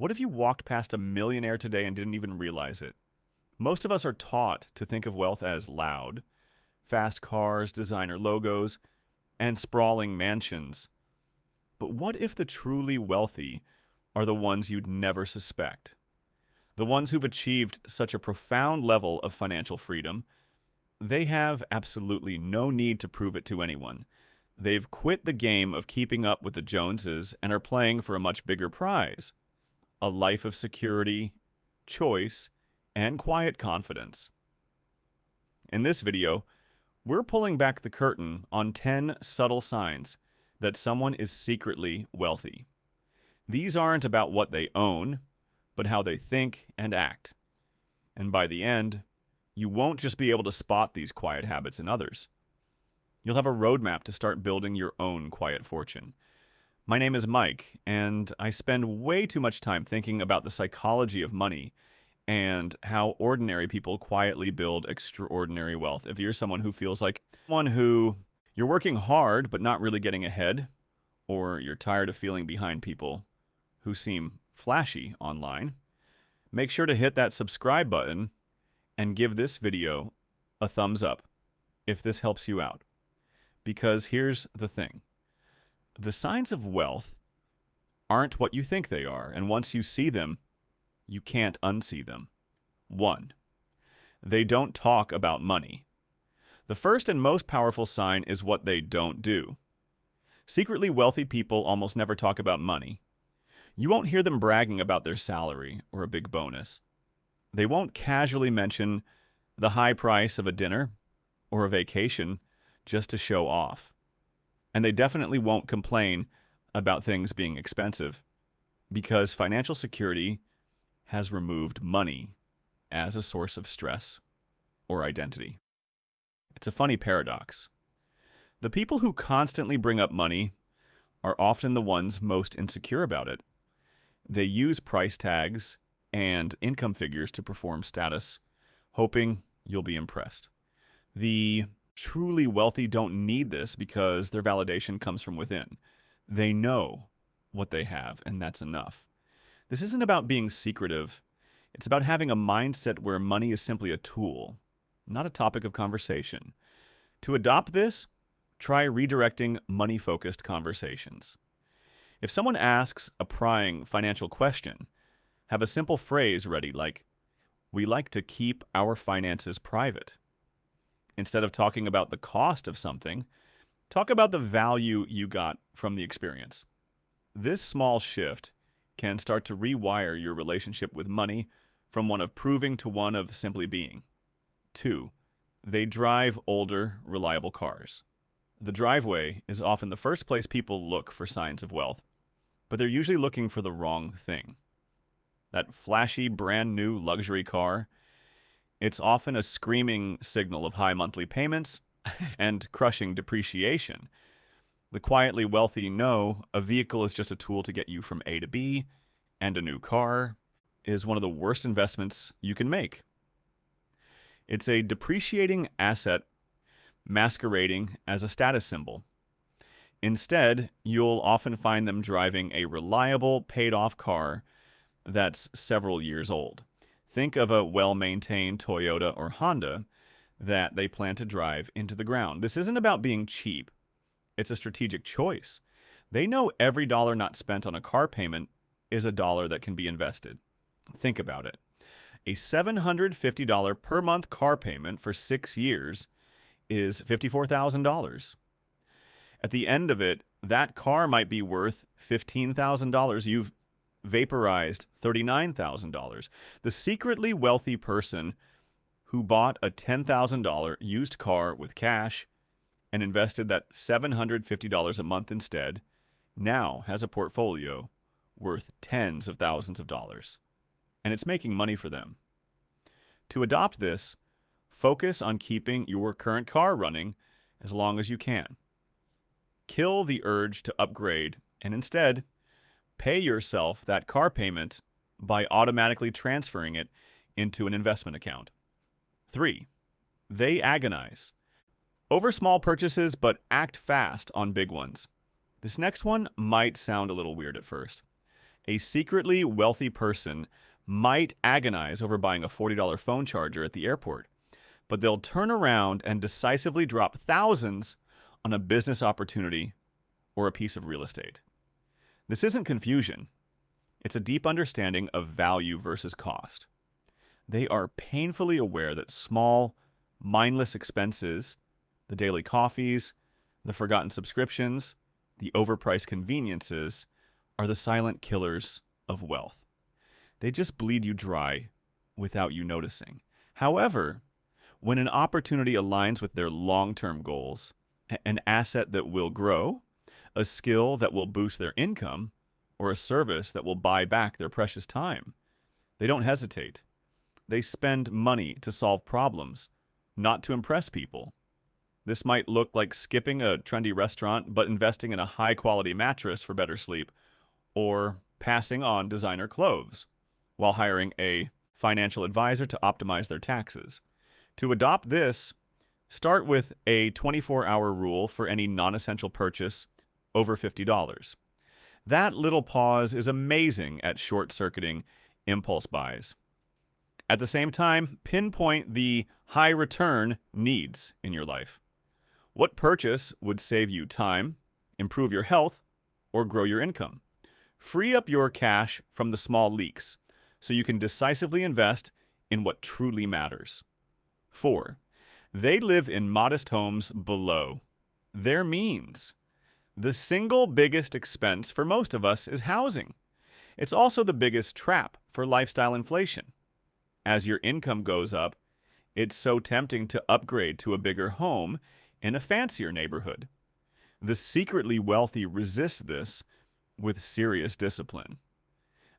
What if you walked past a millionaire today and didn't even realize it? Most of us are taught to think of wealth as loud, fast cars, designer logos, and sprawling mansions. But what if the truly wealthy are the ones you'd never suspect? The ones who've achieved such a profound level of financial freedom, they have absolutely no need to prove it to anyone. They've quit the game of keeping up with the Joneses and are playing for a much bigger prize: a life of security, choice, and quiet confidence. In this video, we're pulling back the curtain on 10 subtle signs that someone is secretly wealthy. These aren't about what they own, but how they think and act. And by the end, you won't just be able to spot these quiet habits in others. You'll have a roadmap to start building your own quiet fortune. My name is Mike, and I spend way too much time thinking about the psychology of money and how ordinary people quietly build extraordinary wealth. If you're someone who feels like you're working hard but not really getting ahead, or you're tired of feeling behind people who seem flashy online, make sure to hit that subscribe button and give this video a thumbs up if this helps you out. Because here's the thing. The signs of wealth aren't what you think they are, and once you see them, you can't unsee them. 1. They don't talk about money. The first and most powerful sign is what they don't do. Secretly wealthy people almost never talk about money. You won't hear them bragging about their salary or a big bonus. They won't casually mention the high price of a dinner or a vacation just to show off. And they definitely won't complain about things being expensive, because financial security has removed money as a source of stress or identity. It's a funny paradox. The people who constantly bring up money are often the ones most insecure about it. They use price tags and income figures to perform status, hoping you'll be impressed. The truly wealthy don't need this because their validation comes from within. They know what they have, and that's enough. This isn't about being secretive. It's about having a mindset where money is simply a tool, not a topic of conversation. To adopt this, try redirecting money-focused conversations. If someone asks a prying financial question, have a simple phrase ready like, "We like to keep our finances private." Instead of talking about the cost of something, talk about the value you got from the experience. This small shift can start to rewire your relationship with money from one of proving to one of simply being. 2. They drive older, reliable cars. The driveway is often the first place people look for signs of wealth, but they're usually looking for the wrong thing. That flashy, brand new luxury car, it's often a screaming signal of high monthly payments and crushing depreciation. The quietly wealthy know a vehicle is just a tool to get you from A to B, and a new car is one of the worst investments you can make. It's a depreciating asset masquerading as a status symbol. Instead, you'll often find them driving a reliable, paid-off car that's several years old. Think of a well-maintained Toyota or Honda that they plan to drive into the ground. This isn't about being cheap. It's a strategic choice. They know every dollar not spent on a car payment is a dollar that can be invested. Think about it. A $750 per month car payment for 6 years is $54,000. At the end of it, that car might be worth $15,000. You've vaporized $39,000. The secretly wealthy person who bought a $10,000 used car with cash and invested that $750 a month instead now has a portfolio worth tens of thousands of dollars. And it's making money for them. To adopt this, focus on keeping your current car running as long as you can. Kill the urge to upgrade and instead pay yourself that car payment by automatically transferring it into an investment account. 3. They agonize over small purchases but act fast on big ones. This next one might sound a little weird at first. A secretly wealthy person might agonize over buying a $40 phone charger at the airport, but they'll turn around and decisively drop thousands on a business opportunity or a piece of real estate. This isn't confusion. It's a deep understanding of value versus cost. They are painfully aware that small, mindless expenses, the daily coffees, the forgotten subscriptions, the overpriced conveniences, are the silent killers of wealth. They just bleed you dry without you noticing. However, when an opportunity aligns with their long-term goals, an asset that will grow, a skill that will boost their income, or a service that will buy back their precious time, they don't hesitate. They spend money to solve problems, not to impress people. This might look like skipping a trendy restaurant but investing in a high-quality mattress for better sleep, or passing on designer clothes while hiring a financial advisor to optimize their taxes. To adopt this, start with a 24-hour rule for any non-essential purchase over $50. That little pause is amazing at short-circuiting impulse buys. At the same time, pinpoint the high-return needs in your life. What purchase would save you time, improve your health, or grow your income? Free up your cash from the small leaks so you can decisively invest in what truly matters. 4. They live in modest homes below their means. The single biggest expense for most of us is housing. It's also the biggest trap for lifestyle inflation. As your income goes up, it's so tempting to upgrade to a bigger home in a fancier neighborhood. The secretly wealthy resist this with serious discipline.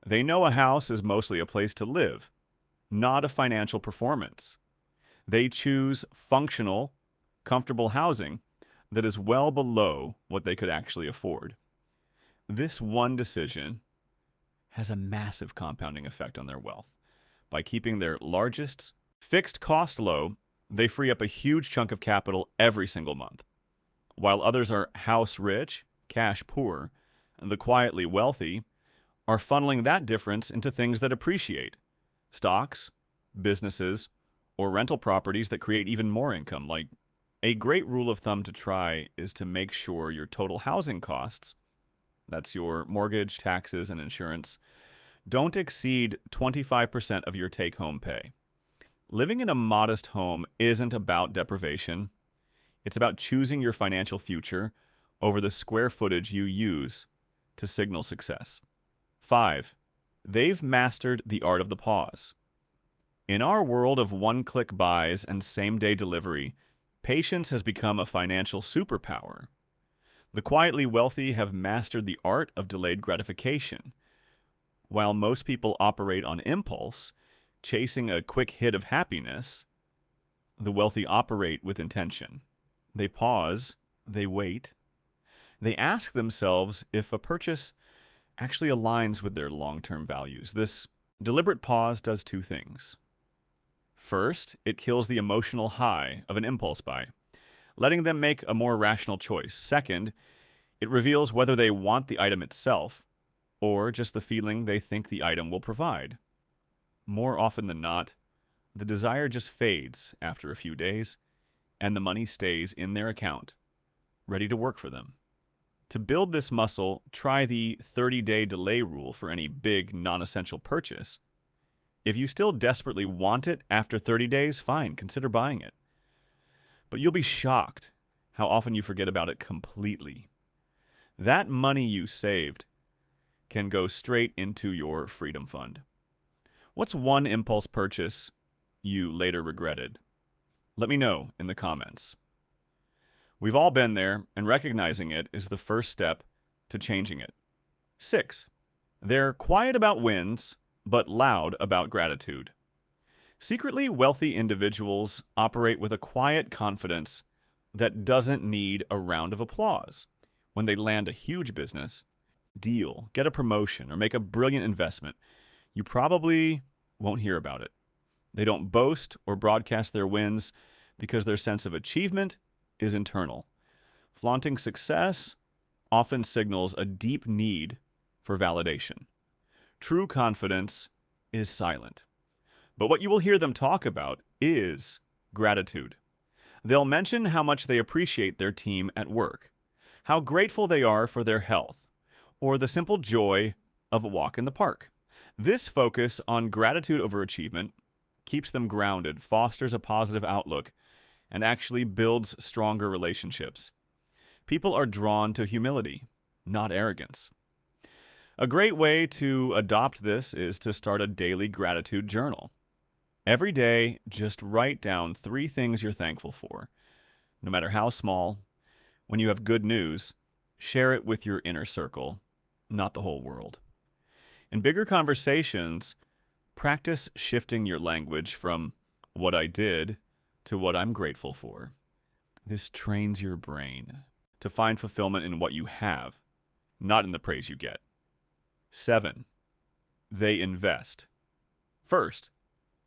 They know a house is mostly a place to live, not a financial performance. They choose functional, comfortable housing that is well below what they could actually afford. This one decision has a massive compounding effect on their wealth. By keeping their largest fixed cost low, they free up a huge chunk of capital every single month. While others are house rich, cash poor, the quietly wealthy are funneling that difference into things that appreciate: stocks, businesses, or rental properties that create even more income. Like, a great rule of thumb to try is to make sure your total housing costs, that's your mortgage, taxes, and insurance, don't exceed 25% of your take-home pay. Living in a modest home isn't about deprivation. It's about choosing your financial future over the square footage you use to signal success. 5. They've mastered the art of the pause. In our world of one-click buys and same-day delivery, patience has become a financial superpower. The quietly wealthy have mastered the art of delayed gratification. While most people operate on impulse, chasing a quick hit of happiness, the wealthy operate with intention. They pause, they wait, they ask themselves if a purchase actually aligns with their long-term values. This deliberate pause does two things. First, it kills the emotional high of an impulse buy, letting them make a more rational choice. Second, it reveals whether they want the item itself or just the feeling they think the item will provide. More often than not, the desire just fades after a few days, and the money stays in their account, ready to work for them. To build this muscle, try the 30-day delay rule for any big, non-essential purchase. If you still desperately want it after 30 days, fine, consider buying it. But you'll be shocked how often you forget about it completely. That money you saved can go straight into your freedom fund. What's one impulse purchase you later regretted? Let me know in the comments. We've all been there, and recognizing it is the first step to changing it. 6. They're quiet about wins, but loud about gratitude. Secretly wealthy individuals operate with a quiet confidence that doesn't need a round of applause. When they land a huge business deal, get a promotion, or make a brilliant investment, you probably won't hear about it. They don't boast or broadcast their wins because their sense of achievement is internal. Flaunting success often signals a deep need for validation. True confidence is silent. But what you will hear them talk about is gratitude. They'll mention how much they appreciate their team at work, how grateful they are for their health, or the simple joy of a walk in the park. This focus on gratitude over achievement keeps them grounded, fosters a positive outlook, and actually builds stronger relationships. People are drawn to humility, not arrogance. A great way to adopt this is to start a daily gratitude journal. Every day, just write down 3 things you're thankful for. No matter how small, when you have good news, share it with your inner circle, not the whole world. In bigger conversations, practice shifting your language from what I did to what I'm grateful for. This trains your brain to find fulfillment in what you have, not in the praise you get. 7, they invest. First,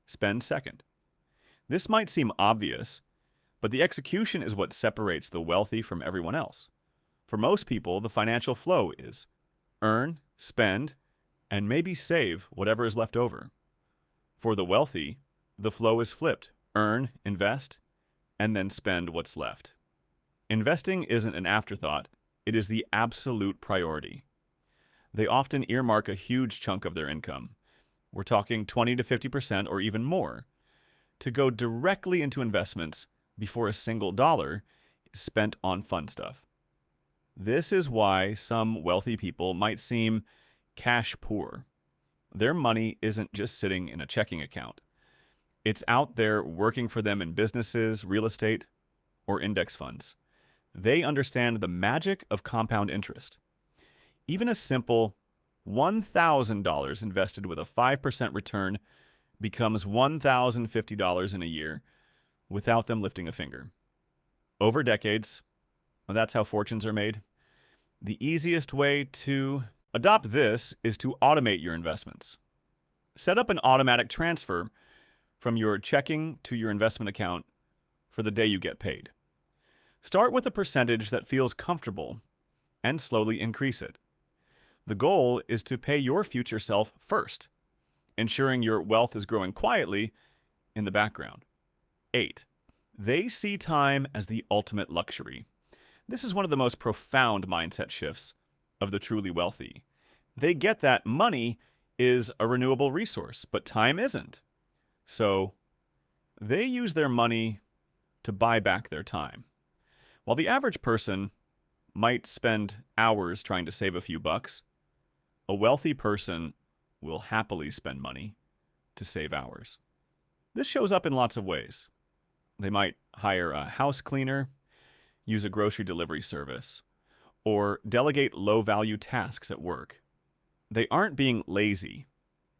spend second. This might seem obvious, but the execution is what separates the wealthy from everyone else. For most people, the financial flow is earn, spend, and maybe save whatever is left over. For the wealthy, the flow is flipped. Earn, invest, and then spend what's left. Investing isn't an afterthought, it is the absolute priority. They often earmark a huge chunk of their income. We're talking 20 to 50% or even more, to go directly into investments before a single dollar is spent on fun stuff. This is why some wealthy people might seem cash poor. Their money isn't just sitting in a checking account. It's out there working for them in businesses, real estate, or index funds. They understand the magic of compound interest. Even a simple $1,000 invested with a 5% return becomes $1,050 in a year without them lifting a finger. Over decades, well, that's how fortunes are made. The easiest way to adopt this is to automate your investments. Set up an automatic transfer from your checking to your investment account for the day you get paid. Start with a percentage that feels comfortable and slowly increase it. The goal is to pay your future self first, ensuring your wealth is growing quietly in the background. 8, they see time as the ultimate luxury. This is one of the most profound mindset shifts of the truly wealthy. They get that money is a renewable resource, but time isn't. So they use their money to buy back their time. While the average person might spend hours trying to save a few bucks, a wealthy person will happily spend money to save hours. This shows up in lots of ways. They might hire a house cleaner, use a grocery delivery service, or delegate low-value tasks at work. They aren't being lazy.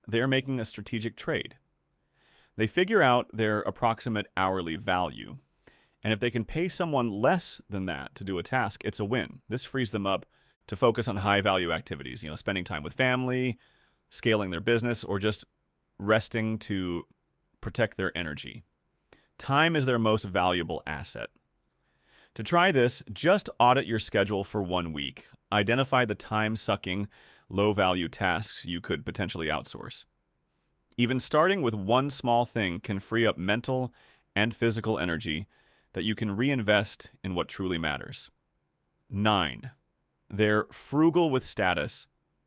They are making a strategic trade. They figure out their approximate hourly value, and if they can pay someone less than that to do a task, it's a win. This frees them up to focus on high-value activities, spending time with family, scaling their business, or just resting to protect their energy. Time is their most valuable asset. To try this, just audit your schedule for 1 week. Identify the time-sucking, low-value tasks you could potentially outsource. Even starting with one small thing can free up mental and physical energy that you can reinvest in what truly matters. 9, they're frugal with status,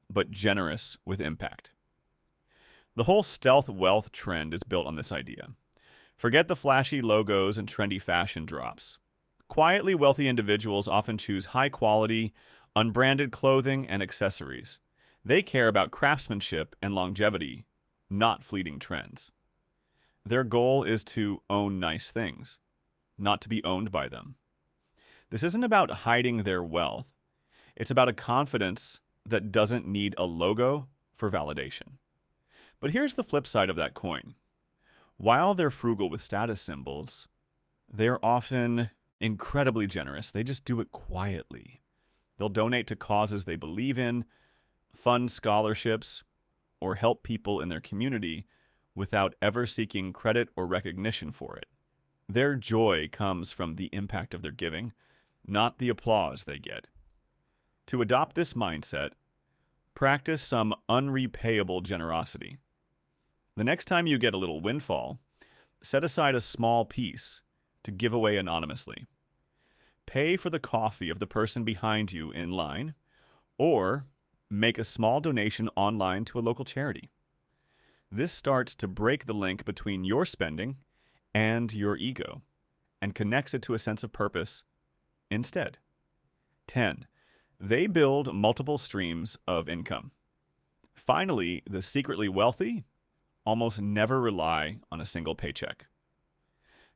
but generous with impact. The whole stealth wealth trend is built on this idea. Forget the flashy logos and trendy fashion drops. Quietly wealthy individuals often choose high-quality, unbranded clothing and accessories. They care about craftsmanship and longevity, not fleeting trends. Their goal is to own nice things, not to be owned by them. This isn't about hiding their wealth. It's about a confidence that doesn't need a logo for validation. But here's the flip side of that coin. While they're frugal with status symbols, they're often incredibly generous. They just do it quietly. They'll donate to causes they believe in, fund scholarships, or help people in their community without ever seeking credit or recognition for it. Their joy comes from the impact of their giving, not the applause they get. To adopt this mindset, Practice some unrepayable generosity. The next time you get a little windfall, set aside a small piece to give away anonymously. Pay for the coffee of the person behind you in line, or make a small donation online to a local charity. This starts to break the link between your spending and your ego and connects it to a sense of purpose instead. 10. They build multiple streams of income. Finally, the secretly wealthy almost never rely on a single paycheck.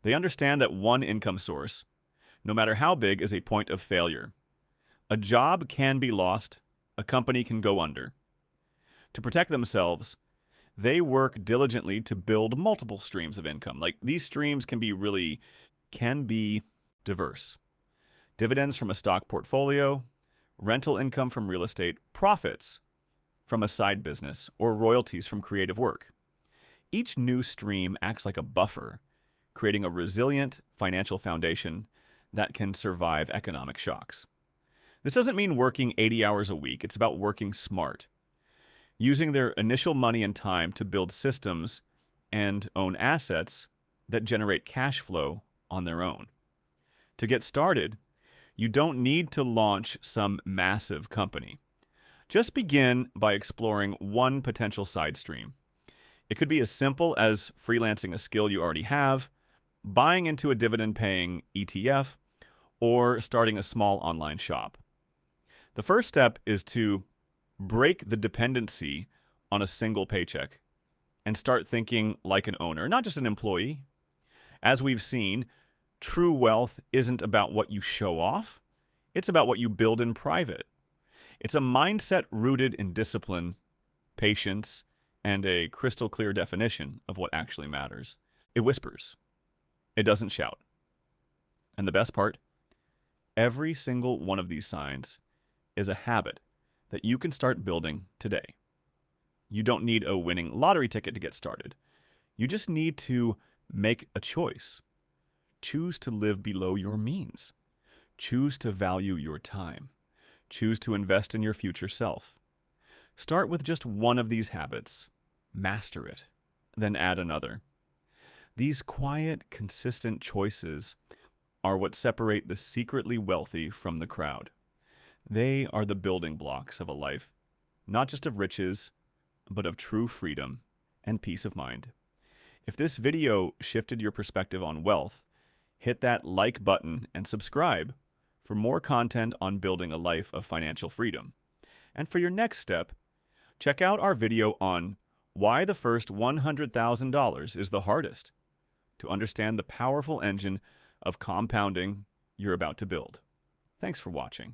They understand that one income source, no matter how big, is a point of failure. A job can be lost, a company can go under. To protect themselves, they work diligently to build multiple streams of income. Like, these streams can be diverse. Dividends from a stock portfolio, rental income from real estate, profits from a side business, or royalties from creative work. Each new stream acts like a buffer, creating a resilient financial foundation that can survive economic shocks. This doesn't mean working 80 hours a week. It's about working smart, using their initial money and time to build systems and own assets that generate cash flow on their own. To get started, you don't need to launch some massive company. Just begin by exploring one potential side stream. It could be as simple as freelancing a skill you already have, buying into a dividend-paying ETF, or starting a small online shop. The first step is to break the dependency on a single paycheck and start thinking like an owner, not just an employee. As we've seen, true wealth isn't about what you show off. It's about what you build in private. It's a mindset rooted in discipline, patience, and a crystal clear definition of what actually matters. It whispers. It doesn't shout. And the best part, every single one of these signs is a habit that you can start building today. You don't need a winning lottery ticket to get started. You just need to make a choice. Choose to live below your means. Choose to value your time. Choose to invest in your future self. Start with just one of these habits. Master it. Then add another. These quiet, consistent choices are what separate the secretly wealthy from the crowd. They are the building blocks of a life, not just of riches, but of true freedom and peace of mind. If this video shifted your perspective on wealth, hit that like button and subscribe for more content on building a life of financial freedom. And for your next step, check out our video on why the first $100,000 is the hardest, to understand the powerful engine of compounding you're about to build. Thanks for watching.